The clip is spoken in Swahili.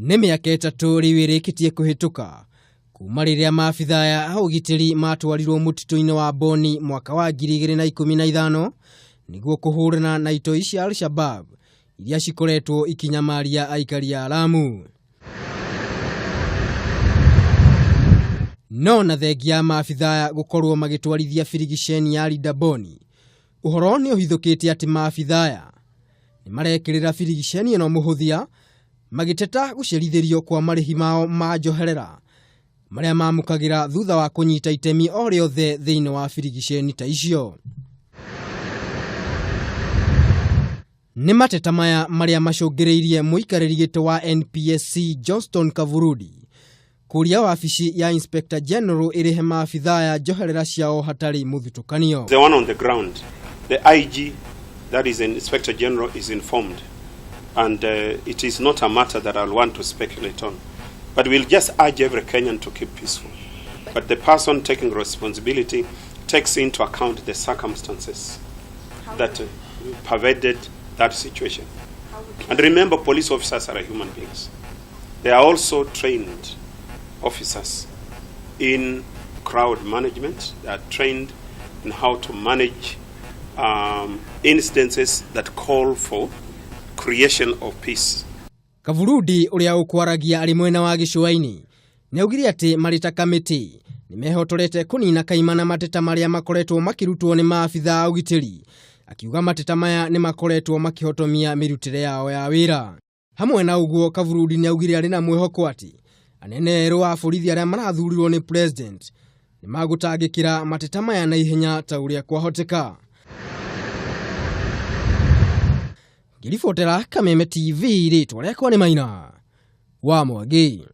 Nĩ mĩaka ĩtatũ rĩu ĩrĩkĩtie kũhĩtũka kuma rĩrĩa maabitha a ũgitĩri matwarirwo mũtitũ-inĩ wa Boni mwaka wa 2015 nĩguo kũhũrana na itoi cia Al-shabaab iria cikoretwo ikinyamaria aikari a Lamu. No na thengia maabitha gũkorwo magĩtwarithia birigiceni ya Linda Boni, ũhoro nĩ ũhithũkĩte atĩ maabitha nĩ marekĩrĩra birigiceni ĩno mũhũthia magĩteta gũcerithĩrio kwa marihi mao ma njoherera marĩa mamũkagĩra thutha wa kũnyita itemi o rĩothe thĩinĩ wa birigiceni ta icio. Nĩ mateta maya marĩa macũngĩrĩirie Muikariri gĩtĩ wa NPSC Johnstone Kavulundi kuria wabici ya Inspector General ĩrĩhe maabitha ya njoherera ciao hatari muthutukanio. The one on the ground, the IG, that is an Inspector General, is informed, and it is not a matter that I'll want to speculate on. But we'll just urge every Kenyan to keep peaceful. But the person taking responsibility takes into account the circumstances that pervaded that situation. And remember, police officers are human beings. They are also trained officers in crowd management. They are trained in how to manage instances that call for creation of peace. Kavulundi uria ukwaragia ari mwena wa gĩcũa-inĩ nĩ augire atĩ marita kamiti nĩ mehotorete kũnina kaimana mateta marĩa makoretwo makirutwo nĩ maabitha a ũgitĩri, akiuga mateta maya nĩ makoretwo makihotomia mirutire yao ya wira. Hamwe na ũguo, Kavulundi nĩ augire ari na mwĩhoko atĩ anene erũ a borithi arĩa marathurirwo nĩ president nĩ magũtangĩkĩra mateta maya na ihenya ta ũrĩa kwahoteka. Ngiribotera Kameme TV, rĩtwa rĩakwa nĩ Maina wa Mwangi.